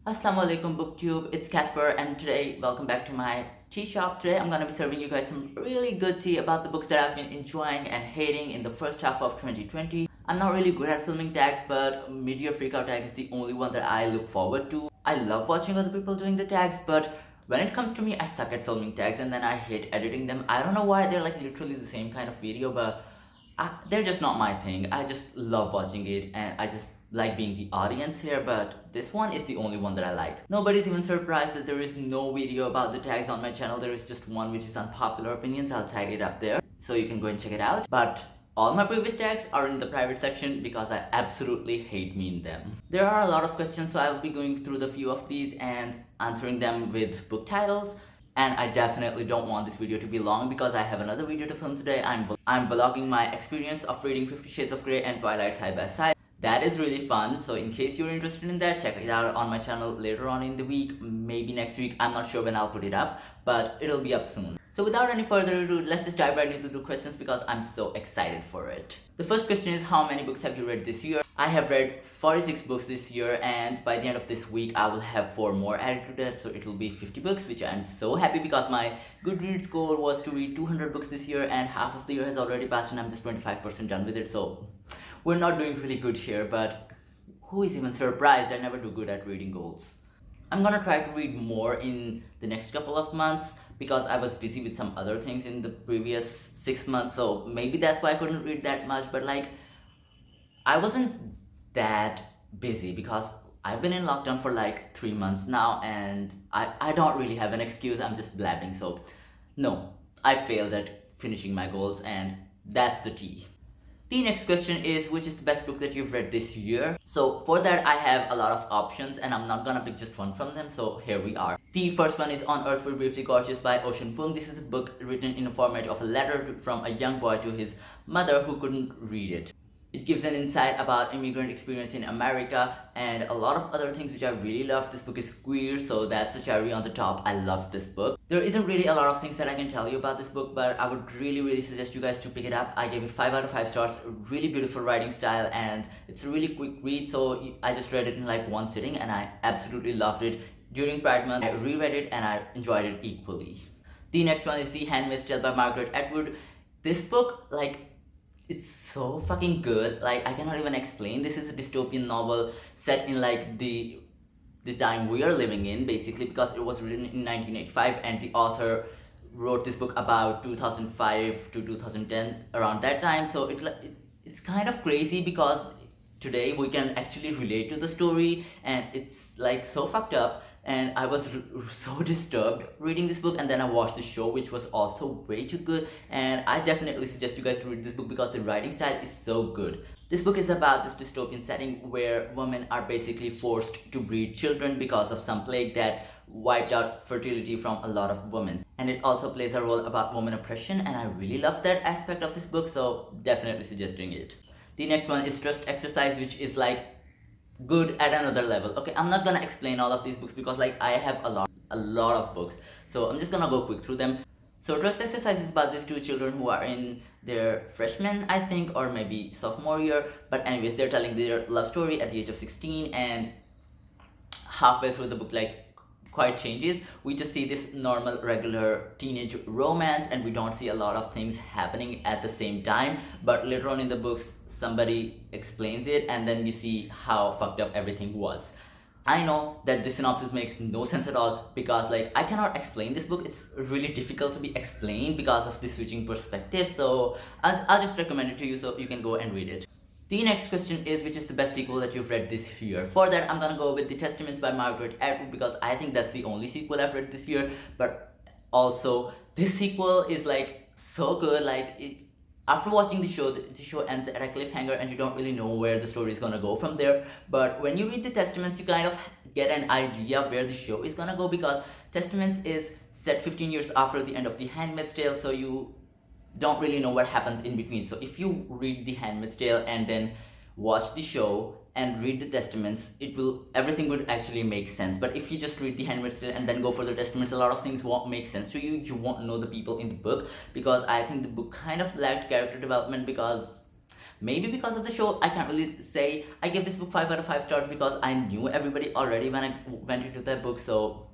Assalamu alaikum booktube, it's Casper and today welcome back to my tea shop. Today I'm gonna be serving you guys some really good tea about the books that I've been enjoying and hating in the first half of 2020. I'm not really good at filming tags, but Midyear Freakout tag is the only one that I look forward to. I love watching other people doing the tags, but when it comes to me, I suck at filming tags and then I hate editing them. I don't know why they're like literally the same kind of video, but they're just not my thing. I just love watching it and I just like being the audience here, but this one is the only one that I like. Nobody's even surprised that there is no video about the tags on my channel. There is just one which is unpopular opinions. I'll tag it up there so you can go and check it out. But all my previous tags are in the private section because I absolutely hate me in them. There are a lot of questions, so I'll be going through the few of these and answering them with book titles. And I definitely don't want this video to be long because I have another video to film today. I'm vlogging my experience of reading 50 Shades of Grey and Twilight side by side. That is really fun, so in case you're interested in that, check it out on my channel later on in the week, maybe next week. I'm not sure when I'll put it up, but it'll be up soon. So without any further ado, let's just dive right into the questions because I'm so excited for it. The first question is, how many books have you read this year? I have read 46 books this year, and by the end of this week I will have 4 more added to that, so it will be 50 books, which I'm so happy because my Goodreads goal was to read 200 books this year and half of the year has already passed and I'm just 25% done with it, so we're not doing really good here, but who is even surprised? I never do good at reading goals. I'm gonna try to read more in the next couple of months because I was busy with some other things in the previous 6 months, so maybe that's why I couldn't read that much, but like I wasn't that busy because I've been in lockdown for like 3 months now and I don't really have an excuse. I'm just blabbing, so no, I failed at finishing my goals and that's the tea. The next question is, which is the best book that you've read this year? So for that I have a lot of options and I'm not gonna pick just one from them, so here we are. The first one is On Earth We're Briefly Gorgeous by Ocean Vuong. This is a book written in the format of a letter from a young boy to his mother who couldn't read it. It gives an insight about immigrant experience in America and a lot of other things which I really love. This book is queer, so that's a cherry on the top. I love this book. There isn't really a lot of things that I can tell you about this book, but I would really suggest you guys to pick it up. I gave it 5 out of 5 stars. Really beautiful writing style and it's a really quick read, so I just read it in like one sitting and I absolutely loved it. During Pride Month, I reread it and I enjoyed it equally. The next one is The Handmaid's Tale by Margaret Atwood. This book, like, it's so fucking good. Like, I cannot even explain. This is a dystopian novel set in like this time we are living in, basically, because it was written in 1985 and the author wrote this book about 2005 to 2010, around that time. So it's kind of crazy because today we can actually relate to the story and it's like so fucked up, and I was so disturbed reading this book, and then I watched the show which was also way too good, and I definitely suggest you guys to read this book because the writing style is so good. This book is about this dystopian setting where women are basically forced to breed children because of some plague that wiped out fertility from a lot of women, and it also plays a role about women oppression, and I really love that aspect of this book, so definitely suggesting it. The next one is Trust Exercise, which is like good at another level. Okay, I'm not gonna explain all of these books because like I have a lot of books, so I'm just gonna go quick through them. So Trust Exercise is about these 2 children who are in their freshman, I think, or maybe sophomore year, but anyways, they're telling their love story at the age of 16, and halfway through the book, like, quite changes. We just see this normal regular teenage romance and we don't see a lot of things happening at the same time, but later on in the books somebody explains it and then you see how fucked up everything was. I know that this synopsis makes no sense at all because like I cannot explain this book. It's really difficult to be explained because of the switching perspective, so I'll just recommend it to you so you can go and read it. The next question is, which is the best sequel that you've read this year? For that, I'm gonna go with The Testaments by Margaret Atwood because I think that's the only sequel I've read this year, but also this sequel is like so good. Like, after watching the show ends at a cliffhanger and you don't really know where the story is gonna go from there, but when you read The Testaments you kind of get an idea where the show is gonna go because Testaments is set 15 years after the end of The Handmaid's Tale, so you don't really know what happens in between. So if you read The Handmaid's Tale and then watch the show and read the Testaments, everything would actually make sense. But if you just read The Handmaid's Tale and then go for the Testaments, a lot of things won't make sense to you. You won't know the people in the book because I think the book kind of lacked character development because Maybe because of the show, I can't really say. I give this book 5 out of 5 stars because I knew everybody already when I went into that book. So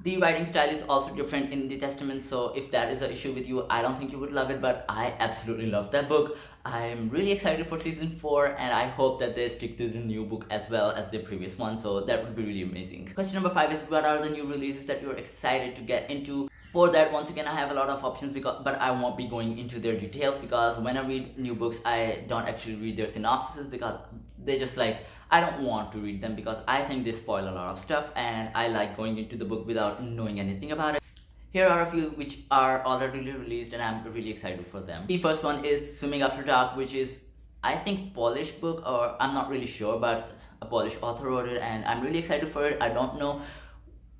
the writing style is also different in the Testament, so if that is an issue with you, I don't think you would love it, but I absolutely love that book. I'm really excited for season 4, and I hope that they stick to the new book as well as the previous one, so that would be really amazing. Question number 5 is, what are the new releases that you're excited to get into? For that, once again, I have a lot of options, but I won't be going into their details, because when I read new books, I don't actually read their synopses, because they just like, I don't want to read them because I think they spoil a lot of stuff, and I like going into the book without knowing anything about it. Here are a few which are already released, and I'm really excited for them. The first one is Swimming After Dark, which is, I think, Polish book, or I'm not really sure, but a Polish author wrote it, and I'm really excited for it. I don't know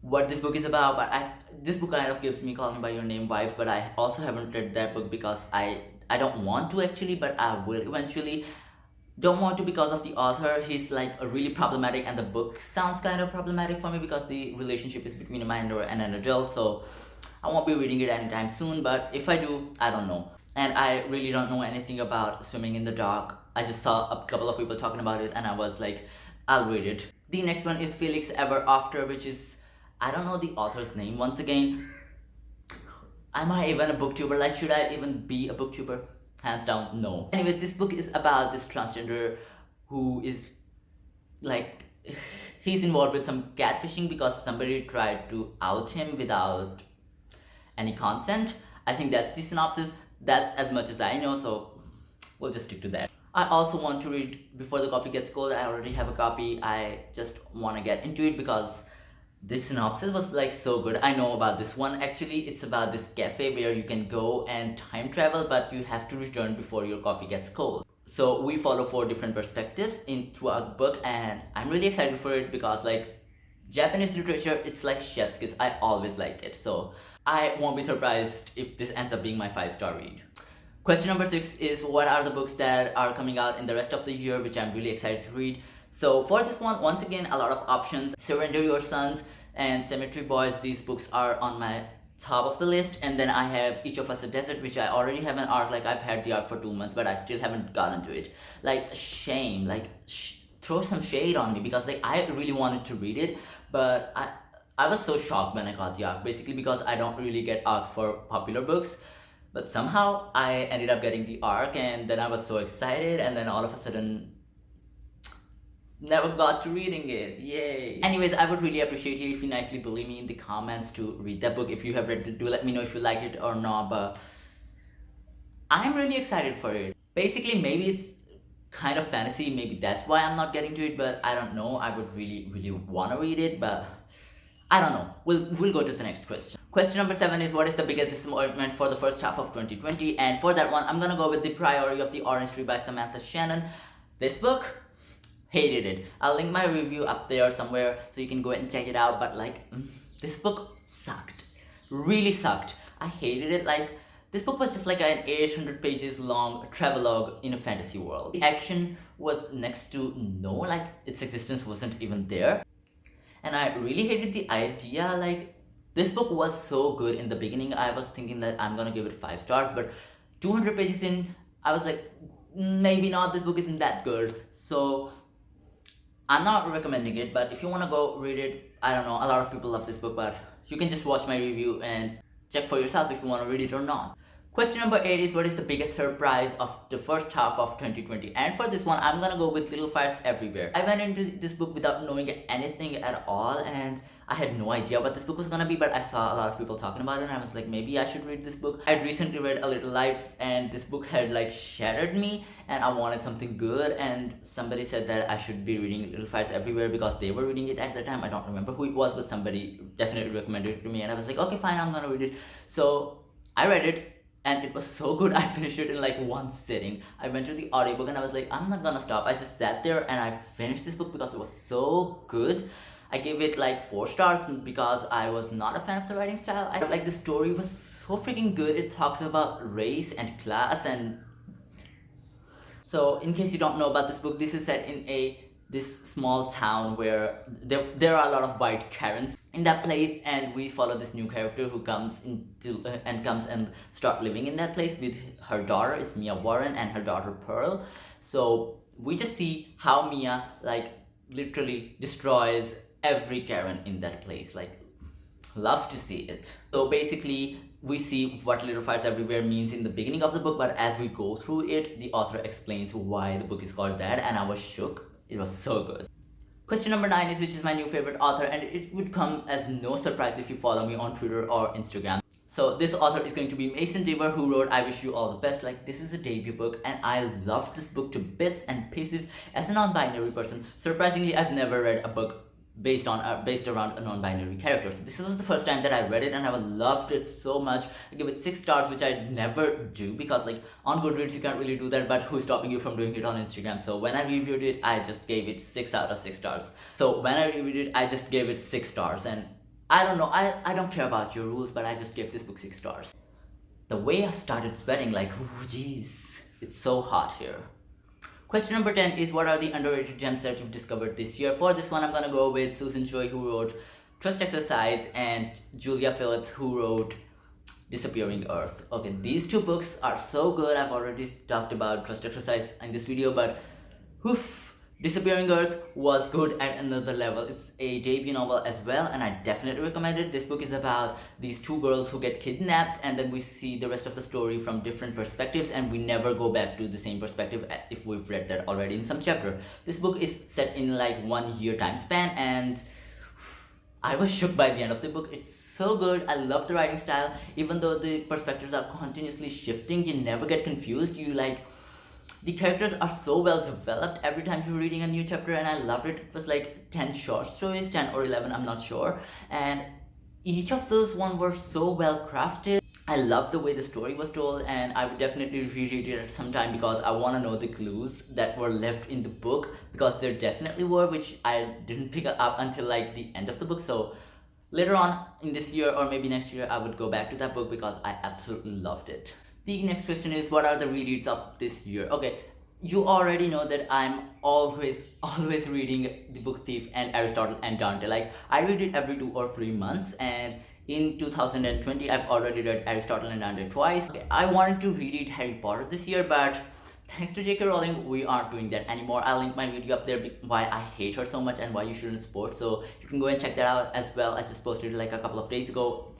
what this book is about, but this book kind of gives me Call Me By Your Name vibes, but I also haven't read that book because I don't want to actually, but I will eventually. Don't want to because of the author. He's like a really problematic, and the book sounds kind of problematic for me because the relationship is between a minor and an adult, so I won't be reading it anytime soon, but if I do, I don't know. And I really don't know anything about Swimming in the Dark. I just saw a couple of people talking about it, and I was like, I'll read it. The next one is Felix Ever After, which is, I don't know the author's name. Once again, am I even a booktuber? Like, should I even be a booktuber? Hands down, no. Anyways, this book is about this transgender who is like, he's involved with some catfishing because somebody tried to out him without any consent. I think that's the synopsis. That's as much as I know, so we'll just stick to that. I also want to read Before the Coffee Gets Cold. I already have a copy. I just want to get into it because this synopsis was like so good. I know about this one. Actually, it's about this cafe where you can go and time travel, but you have to return before your coffee gets cold. So we follow 4 different perspectives throughout the book, and I'm really excited for it because like Japanese literature, it's like chef's kiss. I always like it, so I won't be surprised if this ends up being my 5-star read. Question number 6 is, what are the books that are coming out in the rest of the year which I'm really excited to read? So for this one, once again, a lot of options. Surrender Your Sons and Cemetery Boys, these books are on my top of the list. And then I have Each of Us a Desert, which I already have an arc. Like, I've had the arc for 2 months, but I still haven't gotten to it. Like, shame, like throw some shade on me, because like I really wanted to read it, but I was so shocked when I got the arc, basically because I don't really get arcs for popular books. But somehow I ended up getting the arc, and then I was so excited, and then all of a sudden never got to reading it. Yay. Anyways, I would really appreciate it if you nicely bully me in the comments to read that book. If you have read it, do let me know if you like it or not, but I'm really excited for it. Basically, maybe it's kind of fantasy, maybe that's why I'm not getting to it, but I don't know. I would really want to read it, but I don't know. We'll go to the next question. Question number 7 is, what is the biggest disappointment for the first half of 2020? And for that one, I'm gonna go with The Priority of the Orange Tree by Samantha Shannon. This book, hated it. I'll link my review up there somewhere so you can go and check it out, but like, this book sucked. Really sucked. I hated it. Like, this book was just like an 800 pages long travelogue in a fantasy world. The action was next to no, like its existence wasn't even there. And I really hated the idea. Like, this book was so good in the beginning. I was thinking that I'm gonna give it 5 stars, but 200 pages in, I was like, maybe not, this book isn't that good. So I'm not recommending it, but if you want to go read it, I don't know, a lot of people love this book, but you can just watch my review and check for yourself if you want to read it or not. Question number 8 is, what is the biggest surprise of the first half of 2020? And for this one, I'm gonna go with Little Fires Everywhere. I went into this book without knowing anything at all, and I had no idea what this book was gonna be, but I saw a lot of people talking about it, and I was like, maybe I should read this book. I'd recently read A Little Life, and this book had like shattered me, and I wanted something good, and somebody said that I should be reading Little Fires Everywhere because they were reading it at the time. I don't remember who it was, but somebody definitely recommended it to me, and I was like, okay, fine, I'm gonna read it. So I read it, and it was so good. I finished it in like one sitting. I went to the audiobook and I was like, I'm not gonna stop. I just sat there and I finished this book because it was so good. I gave it like 4 stars because I was not a fan of the writing style. I felt like the story was so freaking good. It talks about race and class, and so in case you don't know about this book, this is set in a this small town where there are a lot of white Karens in that place, and we follow this new character who comes into and comes and start living in that place with her daughter. It's Mia Warren and her daughter Pearl. So we just see how Mia like literally destroys every Karen in that place. Like, love to see it. So basically we see what Little Fires Everywhere means in the beginning of the book, but as we go through it, the author explains why the book is called that, and I was shook. It was so good. Question number 9 is which is my new favorite author, and it would come as no surprise if you follow me on Twitter or Instagram. So this author is going to be Mason Deaver, who wrote I Wish You All the Best. Like, this is a debut book and I loved this book to bits and pieces. As a non-binary person, surprisingly, I've never read a book based around a non-binary character. So this was the first time that I read it and I loved it so much. I give it 6 stars, which I never do because like on Goodreads you can't really do that, but who's stopping you from doing it on Instagram? So when I reviewed it, I just gave it 6 out of 6 stars. So when I reviewed it, I just gave it 6 stars, and I don't know, I don't care about your rules, but I just gave this book 6 stars. The way I started sweating, like, oh jeez, it's so hot here. Question number 10 is what are the underrated gems that you've discovered this year? For this one, I'm gonna go with Susan Choi, who wrote Trust Exercise, and Julia Phillips, who wrote Disappearing Earth. Okay, these 2 books are so good. I've already talked about Trust Exercise in this video, but Disappearing Earth was good at another level. It's a debut novel as well, and I definitely recommend it. This book is about these 2 girls who get kidnapped, and then we see the rest of the story from different perspectives, and we never go back to the same perspective if we've read that already in some chapter. This book is set in like 1 year time span, and I was shook by the end of the book. It's so good. I love the writing style. Even though the perspectives are continuously shifting, you never get confused. The characters are so well developed every time you're reading a new chapter, and I loved it. It was like 10 short stories, 10 or 11, I'm not sure, and each of those one were so well crafted. I love the way the story was told, and I would definitely reread it at some time because I want to know the clues that were left in the book, because there definitely were, which I didn't pick up until like the end of the book. So later on in this year or maybe next year, I would go back to that book because I absolutely loved it. The next question is what are the rereads of this year? Okay, you already know that I'm always reading The Book Thief and Aristotle and Dante. Like, I read it every 2 or 3 months, and in 2020 I've already read Aristotle and Dante twice. Okay, I wanted to reread Harry Potter this year, but thanks to J.K. Rowling, we aren't doing that anymore. I'll link my video up there why I hate her so much and why you shouldn't support, so you can go and check that out as well. I just posted it like a couple of days ago.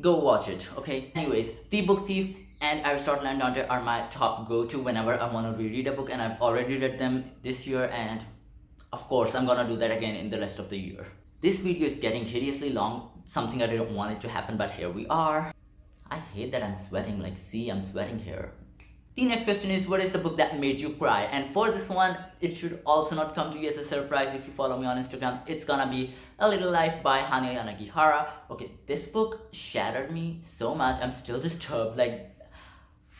Go watch it, okay? Anyways, The Book Thief and Aristotle and Dante are my top go-to whenever I want to reread a book, and I've already read them this year, and of course I'm gonna do that again in the rest of the year. This video is getting hideously long, something I didn't want it to happen, but here we are. I hate that I'm sweating, like, see, I'm sweating here. The next question is what is the book that made you cry? And for this one, it should also not come to you as a surprise if you follow me on Instagram. It's gonna be A Little Life by Hanya Yanagihara. Okay, this book shattered me so much. I'm still disturbed. Like,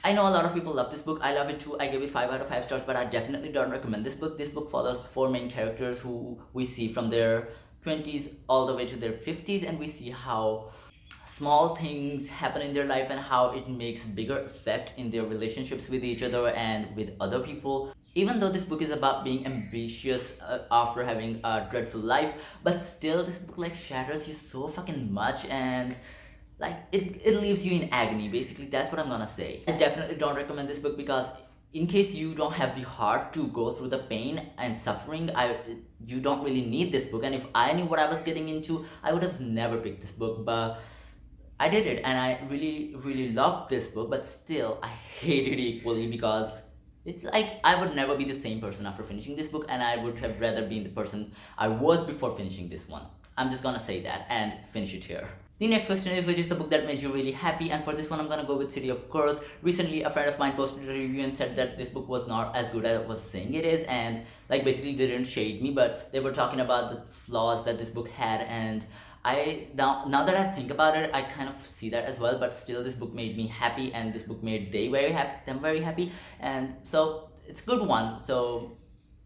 I know a lot of people love this book. I love it too. I gave it 5 out of 5 stars, but I definitely don't recommend this book. This book follows 4 main characters who we see from their 20s all the way to their 50s, and we see how small things happen in their life and how it makes bigger effect in their relationships with each other and with other people. Even though this book is about being ambitious after having a dreadful life, but still this book like shatters you so fucking much, and like it leaves you in agony. Basically, that's what I'm gonna say. I definitely don't recommend this book because in case you don't have the heart to go through the pain and suffering, you don't really need this book. And if I knew what I was getting into, I would have never picked this book, but I did it, and I really loved this book, but still I hate it equally because it's like I would never be the same person after finishing this book, and I would have rather been the person I was before finishing this one. I'm just gonna say that and finish it here. The next question is which is the book that made you really happy, and for this one I'm gonna go with City of Girls. Recently a friend of mine posted a review and said that this book was not as good as I was saying it is, and like basically they didn't shade me, but they were talking about the flaws that this book had, and now that I think about it, I kind of see that as well, but still this book made me happy, and this book made them very happy, and so it's a good one. So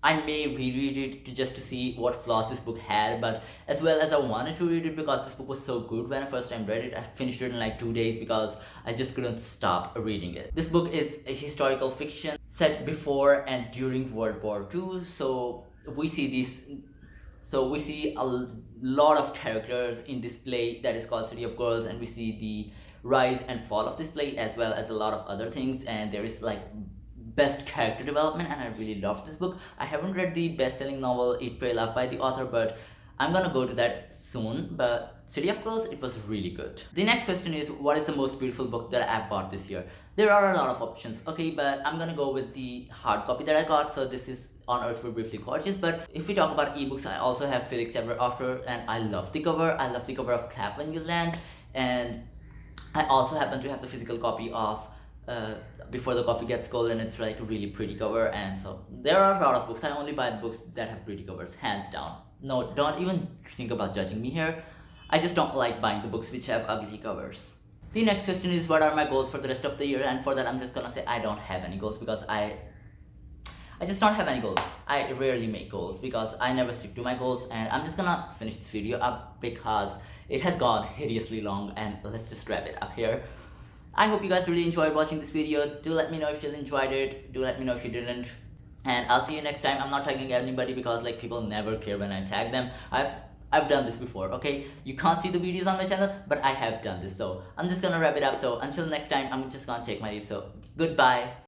I may reread it just to see what flaws this book had, but as well as I wanted to read it because this book was so good when I first time read it. I finished it in like 2 days because I just couldn't stop reading it. This book is a historical fiction set before and during World War II, so we see these we see a lot of characters in this play that is called City of Girls, and we see the rise and fall of this play as well as a lot of other things, and there is like best character development, and I really loved this book. I haven't read the best-selling novel Eat, Pray, Love by the author, but I'm gonna go to that soon. But City of Girls, it was really good. The next question is, what is the most beautiful book that I bought this year? There are a lot of options, okay, but I'm gonna go with the hard copy that I got. So this is On Earth We're Briefly Gorgeous. But if we talk about ebooks, I also have Felix Ever After, and I love the cover. I love the cover of Clap When You Land, and I also happen to have the physical copy of Before the Coffee Gets Cold, and it's like a really pretty cover. And so there are a lot of books. I only buy the books that have pretty covers, hands down. No, don't even think about judging me here. I just don't like buying the books which have ugly covers. The next question is, what are my goals for the rest of the year? And for that, I'm just gonna say I don't have any goals because I just don't have any goals. I rarely make goals because I never stick to my goals, and I'm just gonna finish this video up because it has gone hideously long, and let's just wrap it up here. I hope you guys really enjoyed watching this video. Do let me know if you enjoyed it. Do let me know if you didn't. And I'll see you next time. I'm not tagging anybody because like people never care when I tag them. I've done this before, okay? You can't see the videos on my channel, but I have done this. So I'm just gonna wrap it up. So until next time, I'm just gonna take my leave. So goodbye.